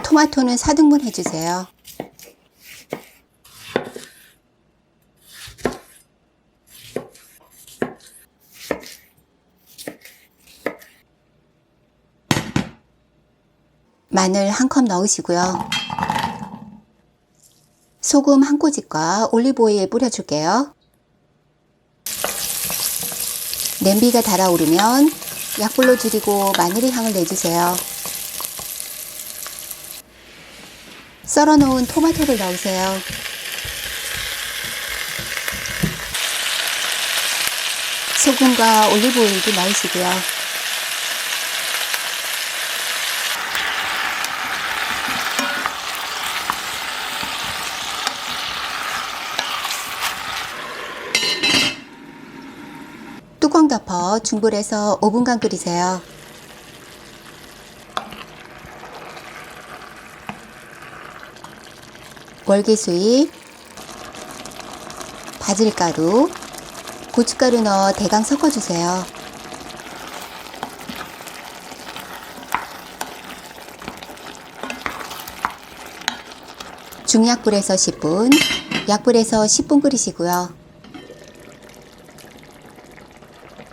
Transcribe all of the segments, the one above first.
토마토는 4등분 해주세요. 마늘 1컵 넣으시고요. 소금 1꼬집과 올리브오일 뿌려줄게요. 냄비가 달아오르면 약불로 줄이고 마늘의 향을 내주세요. 썰어 놓은 토마토를 넣으세요. 소금과 올리브오일도 넣으시고요. 뚜껑 덮어 중불에서 5분간 끓이세요. 월계수잎, 바질가루, 고춧가루 넣어 대강 섞어주세요. 중약불에서 10분, 약불에서 10분 끓이시고요.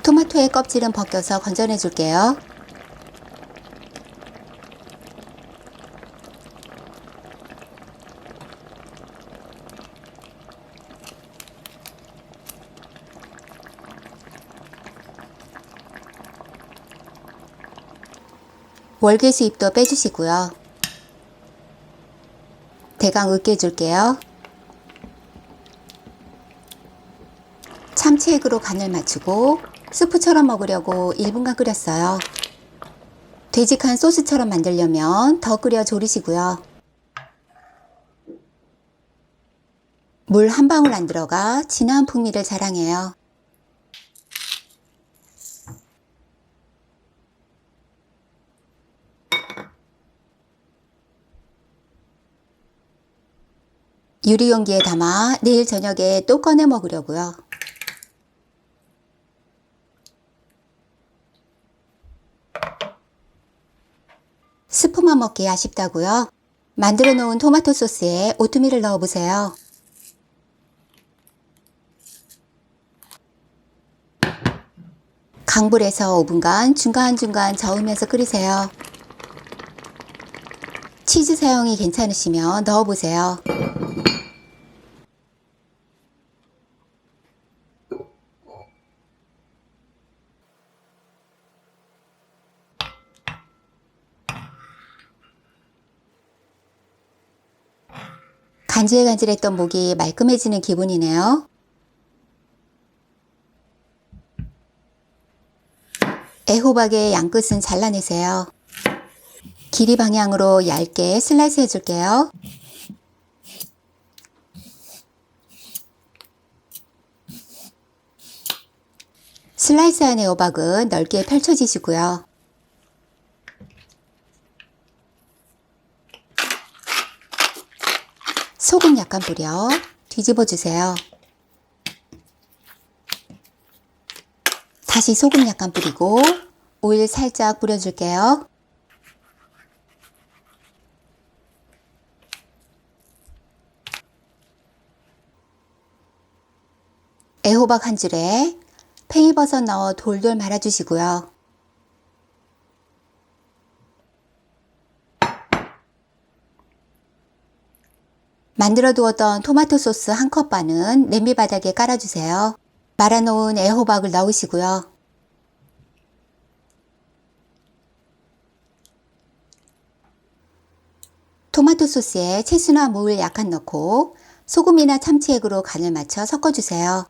토마토의 껍질은 벗겨서 건져내 줄게요. 월계수잎도 빼주시고요. 대강 으깨줄게요. 참치액으로 간을 맞추고 스프처럼 먹으려고 1분간 끓였어요. 되직한 소스처럼 만들려면 더 끓여 졸이시고요. 물 한 방울 안 들어가 진한 풍미를 자랑해요. 유리용기에 담아 내일 저녁에 또 꺼내 먹으려고요. 스프만 먹기 아쉽다고요? 만들어 놓은 토마토 소스에 오트밀을 넣어 보세요. 강불에서 5분간 중간중간 저으면서 끓이세요. 치즈 사용이 괜찮으시면 넣어 보세요. 간질간질했던 목이 말끔해지는 기분이네요. 애호박의 양끝은 잘라내세요. 길이 방향으로 얇게 슬라이스 해줄게요. 슬라이스한 애호박은 넓게 펼쳐지시고요. 소금 약간 뿌려 뒤집어 주세요. 다시 소금 약간 뿌리고 오일 살짝 뿌려줄게요. 애호박 한 줄에 팽이버섯 넣어 돌돌 말아주시고요. 만들어 두었던 토마토 소스 1컵 반은 냄비 바닥에 깔아주세요. 말아놓은 애호박을 넣으시고요. 토마토 소스에 채소나 물 약간 넣고 소금이나 참치액으로 간을 맞춰 섞어주세요.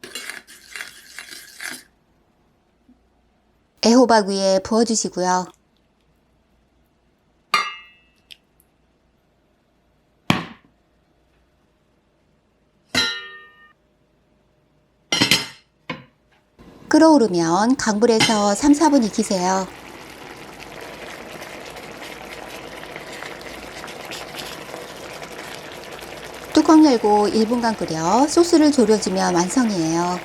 애호박 위에 부어주시고요. 끓어오르면 강불에서 3-4분 익히세요. 뚜껑 열고 1분간 끓여 소스를 졸여주면 완성이에요.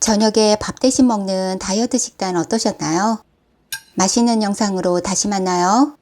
저녁에 밥 대신 먹는 다이어트 식단 어떠셨나요? 맛있는 영상으로 다시 만나요.